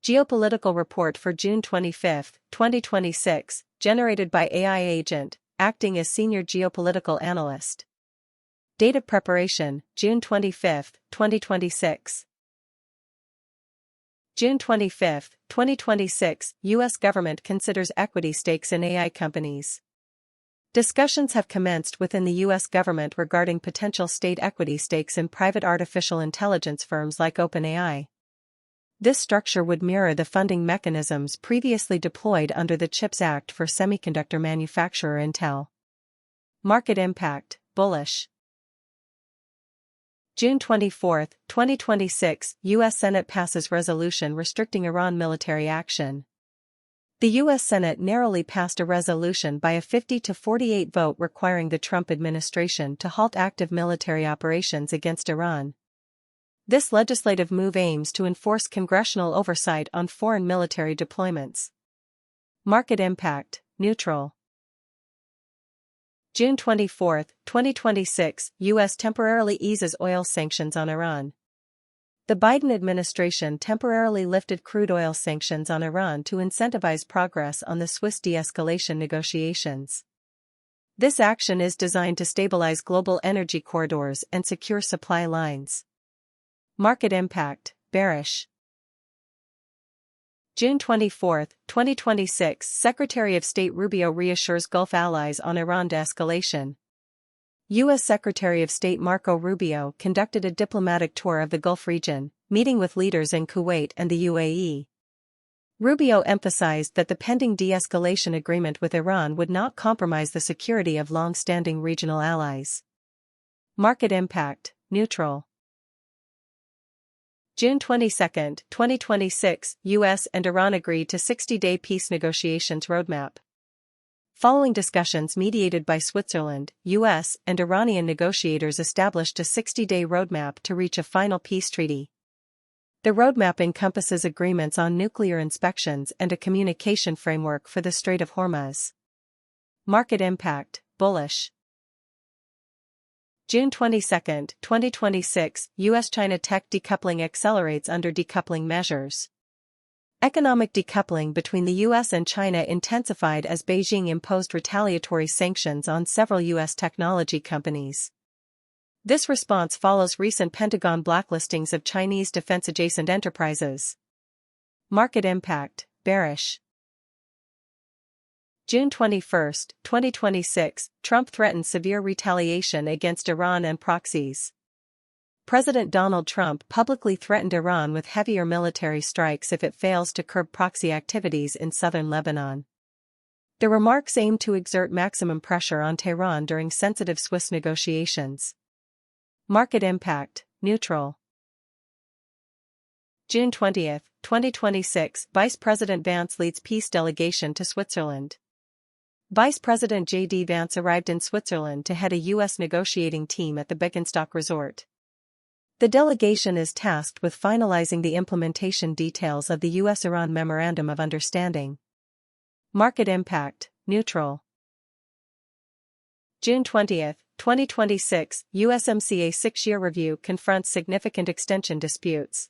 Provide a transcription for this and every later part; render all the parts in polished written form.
Geopolitical Report for June 25, 2026, generated by AI Agent, acting as Senior Geopolitical Analyst. Date of preparation, June 25, 2026. June 25, 2026, U.S. government considers equity stakes in AI companies. Discussions have commenced within the U.S. government regarding potential state equity stakes in private artificial intelligence firms like OpenAI. This structure would mirror the funding mechanisms previously deployed under the CHIPS Act for semiconductor manufacturer Intel. Market impact, bullish. June 24, 2026, U.S. Senate passes resolution restricting Iran military action. The U.S. Senate narrowly passed a resolution by a 50-48 vote requiring the Trump administration to halt active military operations against Iran. This legislative move aims to enforce congressional oversight on foreign military deployments. Market impact, neutral. June 24, 2026, U.S. temporarily eases oil sanctions on Iran. The Biden administration temporarily lifted crude oil sanctions on Iran to incentivize progress on the Swiss de-escalation negotiations. This action is designed to stabilize global energy corridors and secure supply lines. Market impact, bearish. June 24, 2026, Secretary of State Rubio reassures Gulf allies on Iran de-escalation. U.S. Secretary of State Marco Rubio conducted a diplomatic tour of the Gulf region, meeting with leaders in Kuwait and the UAE. Rubio emphasized that the pending de-escalation agreement with Iran would not compromise the security of long-standing regional allies. Market impact, neutral. June 22, 2026, U.S. and Iran agree to 60-day peace negotiations roadmap. Following discussions mediated by Switzerland, U.S. and Iranian negotiators established a 60-day roadmap to reach a final peace treaty. The roadmap encompasses agreements on nuclear inspections and a communication framework for the Strait of Hormuz. Market impact, bullish. June 22, 2026, U.S.-China tech decoupling accelerates under decoupling measures. Economic decoupling between the U.S. and China intensified as Beijing imposed retaliatory sanctions on several U.S. technology companies. This response follows recent Pentagon blacklistings of Chinese defense-adjacent enterprises. Market impact, bearish. June 21, 2026, Trump threatens severe retaliation against Iran and proxies. President Donald Trump publicly threatened Iran with heavier military strikes if it fails to curb proxy activities in southern Lebanon. The remarks aim to exert maximum pressure on Tehran during sensitive Swiss negotiations. Market impact, neutral. June 20, 2026, Vice President Vance leads peace delegation to Switzerland. Vice President J.D. Vance arrived in Switzerland to head a U.S. negotiating team at the Birkenstock Resort. The delegation is tasked with finalizing the implementation details of the U.S.-Iran Memorandum of Understanding. Market impact, neutral. June 20, 2026, USMCA 6-year review confronts significant extension disputes.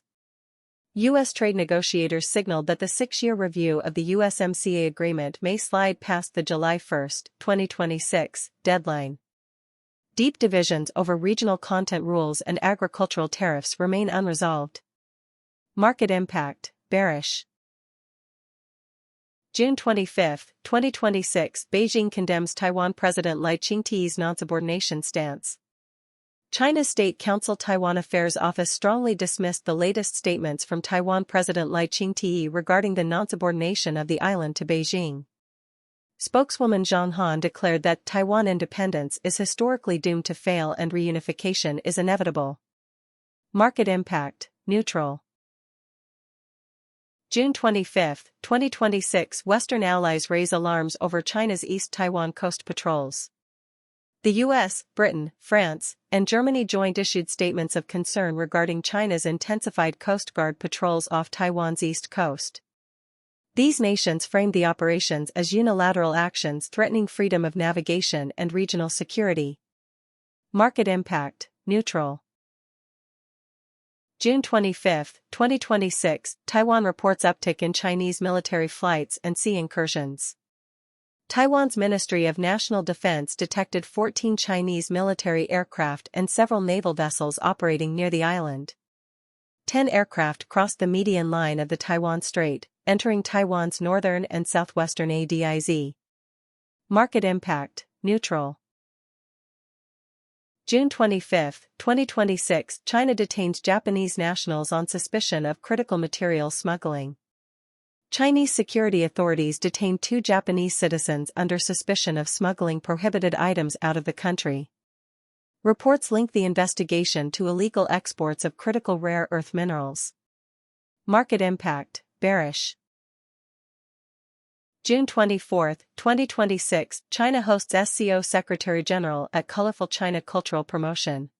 U.S. trade negotiators signaled that the 6-year review of the USMCA agreement may slide past the July 1, 2026, deadline. Deep divisions over regional content rules and agricultural tariffs remain unresolved. Market impact, bearish. June 25, 2026, Beijing condemns Taiwan President Lai Ching-te's non-subordination stance. China's State Council Taiwan Affairs Office strongly dismissed the latest statements from Taiwan President Lai Ching-te regarding the non-subordination of the island to Beijing. Spokeswoman Zhang Han declared that Taiwan independence is historically doomed to fail and reunification is inevitable. Market impact, neutral. June 25, 2026, Western allies raise alarms over China's East Taiwan coast patrols. The U.S., Britain, France, and Germany joined issued statements of concern regarding China's intensified Coast Guard patrols off Taiwan's east coast. These nations framed the operations as unilateral actions threatening freedom of navigation and regional security. Market impact, neutral. June 25, 2026, Taiwan reports uptick in Chinese military flights and sea incursions. Taiwan's Ministry of National Defense detected 14 Chinese military aircraft and several naval vessels operating near the island. 10 aircraft crossed the median line of the Taiwan Strait, entering Taiwan's northern and southwestern ADIZ. Market impact, neutral. June 25, 2026, China detains Japanese nationals on suspicion of critical materials smuggling. Chinese security authorities detained 2 Japanese citizens under suspicion of smuggling prohibited items out of the country. Reports link the investigation to illegal exports of critical rare earth minerals. Market impact, bearish. June 24, 2026, China hosts SCO Secretary General at Colorful China Cultural Promotion.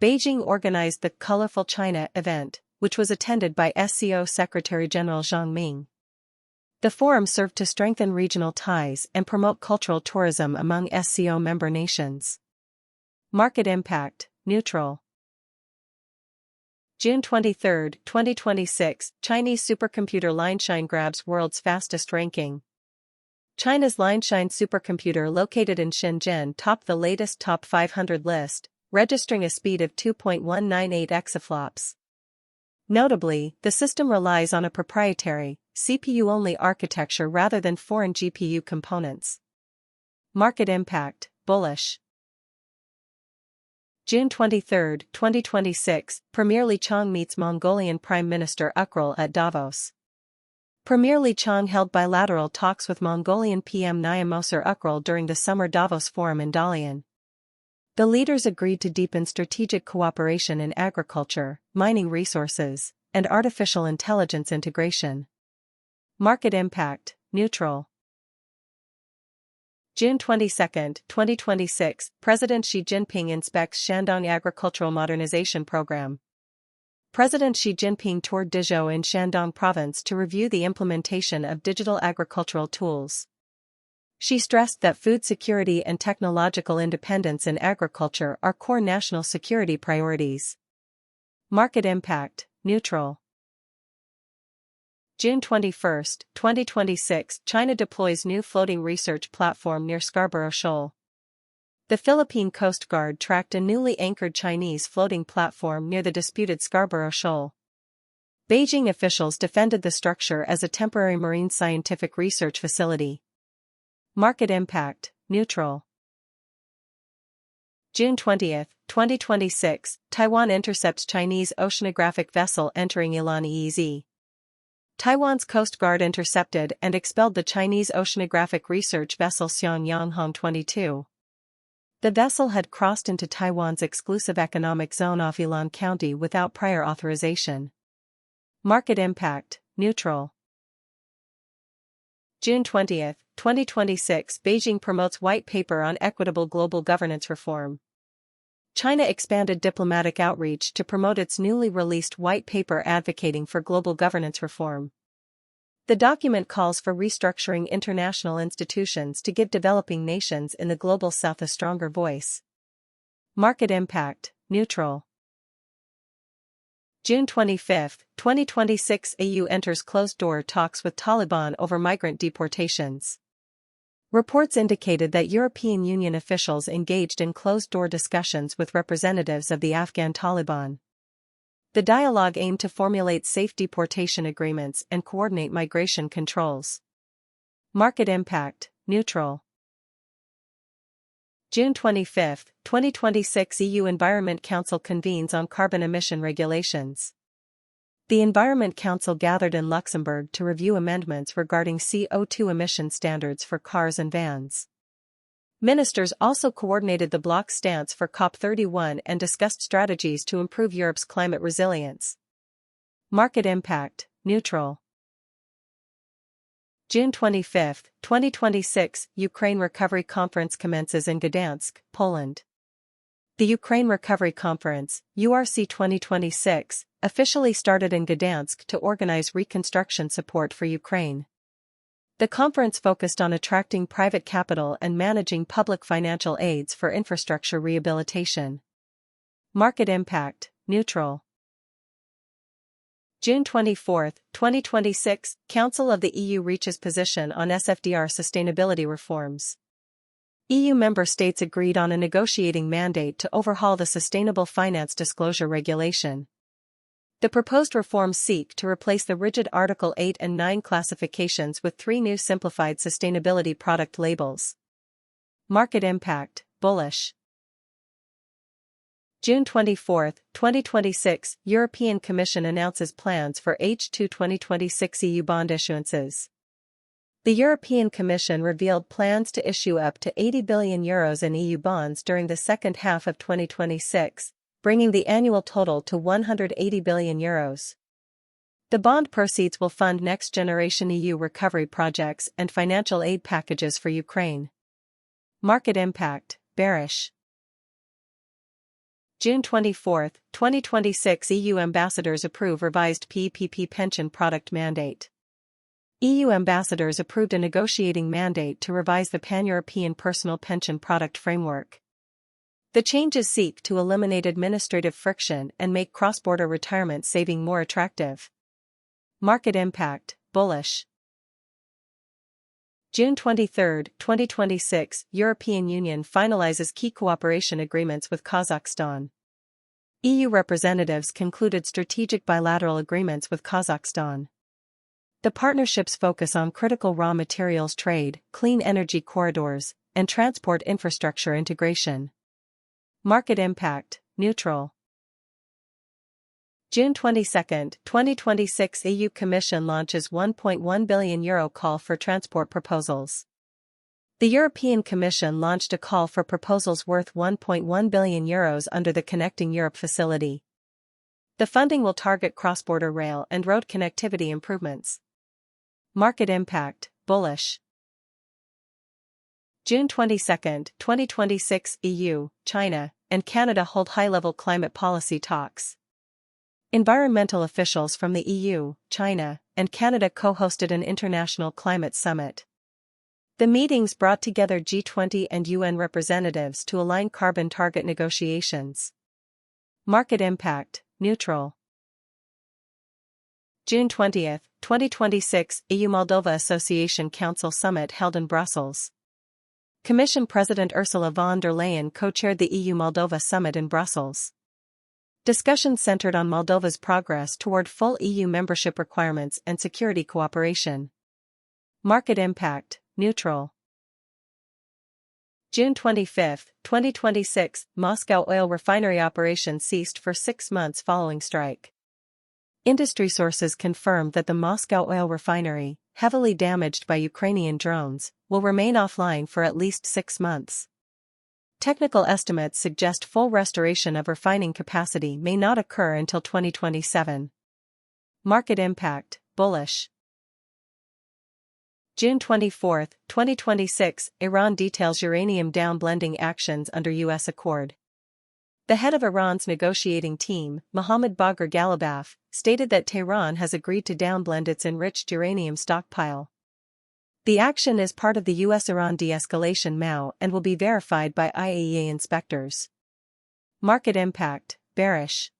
Beijing organized the Colorful China event, which was attended by SCO Secretary General Zhang Ming. The forum served to strengthen regional ties and promote cultural tourism among SCO member nations. Market impact, neutral. June 23, 2026, Chinese supercomputer Lineshine grabs world's fastest ranking. China's Lineshine supercomputer located in Shenzhen topped the latest top 500 list, registering a speed of 2.198 exaflops. Notably, the system relies on a proprietary, CPU-only architecture rather than foreign GPU components. Market impact, bullish. June 23, 2026, Premier Li Qiang meets Mongolian Prime Minister Ukral at Davos. Premier Li Qiang held bilateral talks with Mongolian PM Nyamosar Ukral during the summer Davos Forum in Dalian. The leaders agreed to deepen strategic cooperation in agriculture, mining resources, and artificial intelligence integration. Market impact, neutral. June 22, 2026, President Xi Jinping inspects Shandong Agricultural Modernization Program. President Xi Jinping toured Dezhou in Shandong Province to review the implementation of digital agricultural tools. Xi stressed that food security and technological independence in agriculture are core national security priorities. Market impact, neutral. June 21, 2026, China deploys new floating research platform near Scarborough Shoal. The Philippine Coast Guard tracked a newly anchored Chinese floating platform near the disputed Scarborough Shoal. Beijing officials defended the structure as a temporary marine scientific research facility. Market impact, neutral. June 20, 2026, Taiwan intercepts Chinese oceanographic vessel entering Ilan EEZ. Taiwan's Coast Guard intercepted and expelled the Chinese oceanographic research vessel Xiangyang 22. The vessel had crossed into Taiwan's exclusive economic zone off Ilan County without prior authorization. Market impact, neutral. June 20, 2026, Beijing promotes white paper on equitable global governance reform. China expanded diplomatic outreach to promote its newly released white paper advocating for global governance reform. The document calls for restructuring international institutions to give developing nations in the global south a stronger voice. Market impact, neutral. June 25, 2026, EU enters closed-door talks with Taliban over migrant deportations. Reports indicated that European Union officials engaged in closed-door discussions with representatives of the Afghan Taliban. The dialogue aimed to formulate safe deportation agreements and coordinate migration controls. Market impact, neutral. June 25, 2026, EU Environment Council convenes on carbon emission regulations. The Environment Council gathered in Luxembourg to review amendments regarding CO2 emission standards for cars and vans. Ministers also coordinated the bloc's stance for COP31 and discussed strategies to improve Europe's climate resilience. Market impact, neutral. June 25, 2026, Ukraine Recovery Conference commences in Gdansk, Poland. The Ukraine Recovery Conference, URC 2026, officially started in Gdansk to organize reconstruction support for Ukraine. The conference focused on attracting private capital and managing public financial aids for infrastructure rehabilitation. Market impact, neutral. June 24, 2026, Council of the EU reaches position on SFDR sustainability reforms. EU member states agreed on a negotiating mandate to overhaul the Sustainable Finance Disclosure Regulation. The proposed reforms seek to replace the rigid Article 8 and 9 classifications with 3 new simplified sustainability product labels. Market impact, bullish. June 24, 2026, European Commission announces plans for H2 2026 EU bond issuances. The European Commission revealed plans to issue up to €80 billion in EU bonds during the second half of 2026, bringing the annual total to €180 billion. The bond proceeds will fund next-generation EU recovery projects and financial aid packages for Ukraine. Market impact, bearish. June 24, 2026, EU ambassadors approve revised PPP pension product mandate. EU ambassadors approved a negotiating mandate to revise the Pan-European Personal Pension Product Framework. The changes seek to eliminate administrative friction and make cross-border retirement saving more attractive. Market impact, bullish. June 23, 2026, European Union finalizes key cooperation agreements with Kazakhstan. EU representatives concluded strategic bilateral agreements with Kazakhstan. The partnerships focus on critical raw materials trade, clean energy corridors, and transport infrastructure integration. Market impact, neutral. June 22, 2026, EU Commission launches €1.1 billion call for transport proposals. The European Commission launched a call for proposals worth €1.1 billion under the Connecting Europe facility. The funding will target cross-border rail and road connectivity improvements. Market impact, bullish. June 22, 2026, EU, China, and Canada hold high-level climate policy talks. Environmental officials from the EU, China, and Canada co-hosted an international climate summit. The meetings brought together G20 and UN representatives to align carbon target negotiations. Market impact, neutral. June 20, 2026, EU-Moldova Association Council Summit held in Brussels. Commission President Ursula von der Leyen co-chaired the EU-Moldova Summit in Brussels. Discussions centered on Moldova's progress toward full EU membership requirements and security cooperation. Market impact, neutral. June 25, 2026, Moscow oil refinery operations ceased for 6 months following strike. Industry sources confirmed that the Moscow oil refinery, heavily damaged by Ukrainian drones, will remain offline for at least 6 months. Technical estimates suggest full restoration of refining capacity may not occur until 2027. Market impact, bullish. June 24, 2026, Iran details uranium downblending actions under U.S. accord. The head of Iran's negotiating team, Mohammad Bagher Ghalibaf, stated that Tehran has agreed to downblend its enriched uranium stockpile. The action is part of the U.S.-Iran de-escalation MOU and will be verified by IAEA inspectors. Market impact, bearish.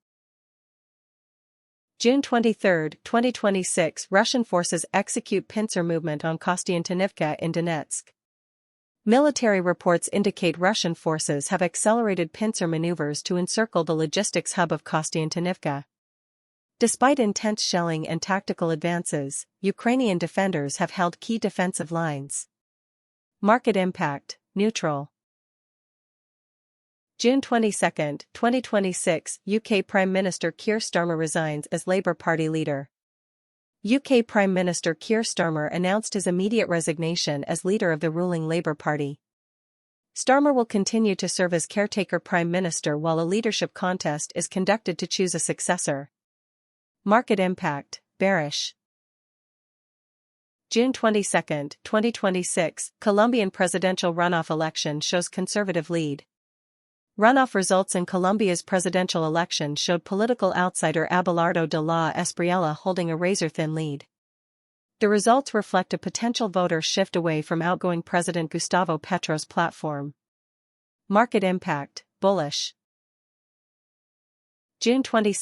June 23, 2026, Russian forces execute pincer movement on Kostiantynivka in Donetsk. Military reports indicate Russian forces have accelerated pincer maneuvers to encircle the logistics hub of Kostiantynivka. Despite intense shelling and tactical advances, Ukrainian defenders have held key defensive lines. Market impact, neutral. June 22, 2026, UK Prime Minister Keir Starmer resigns as Labour Party leader. UK Prime Minister Keir Starmer announced his immediate resignation as leader of the ruling Labour Party. Starmer will continue to serve as caretaker Prime Minister while a leadership contest is conducted to choose a successor. Market impact, bearish. June 22, 2026, Colombian presidential runoff election shows conservative lead. Runoff results in Colombia's presidential election showed political outsider Abelardo de la Espriella holding a razor-thin lead. The results reflect a potential voter shift away from outgoing President Gustavo Petro's platform. Market impact, bullish. June 22,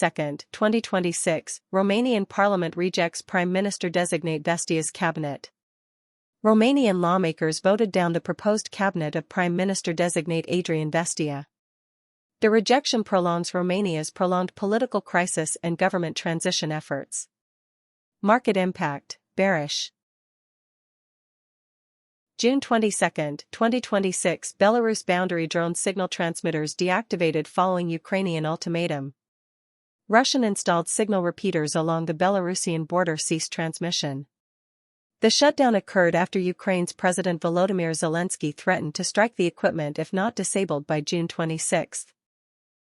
2026, Romanian Parliament rejects Prime Minister-designate Vestia's cabinet. Romanian lawmakers voted down the proposed cabinet of Prime Minister-designate Adrian Vestia. The rejection prolongs Romania's prolonged political crisis and government transition efforts. Market impact, bearish. June 22, 2026, Belarus boundary drone signal transmitters deactivated following Ukrainian ultimatum. Russian-installed signal repeaters along the Belarusian border ceased transmission. The shutdown occurred after Ukraine's President Volodymyr Zelensky threatened to strike the equipment if not disabled by June 26.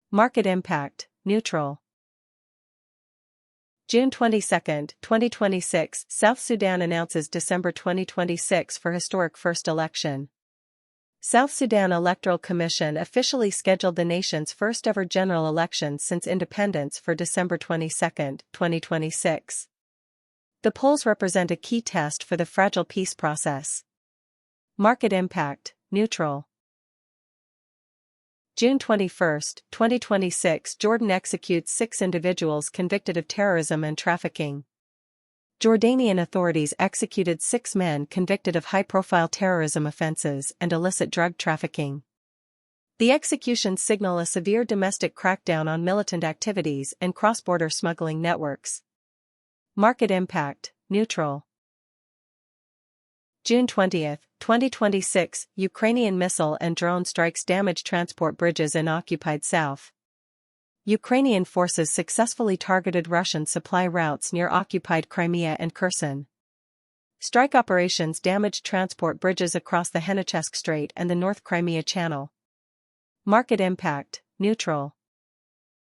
Market impact, neutral. June 22, 2026, South Sudan announces December 2026 for historic first election. South Sudan Electoral Commission officially scheduled the nation's first-ever general election since independence for December 22, 2026. The polls represent a key test for the fragile peace process. Market impact, neutral. June 21, 2026, Jordan executes 6 individuals convicted of terrorism and trafficking. Jordanian authorities executed 6 men convicted of high-profile terrorism offenses and illicit drug trafficking. The executions signal a severe domestic crackdown on militant activities and cross-border smuggling networks. Market impact, neutral. June 20, 2026, Ukrainian missile and drone strikes damage transport bridges in occupied South. Ukrainian forces successfully targeted Russian supply routes near occupied Crimea and Kherson. Strike operations damaged transport bridges across the Henichesk Strait and the North Crimea Channel. Market impact, neutral.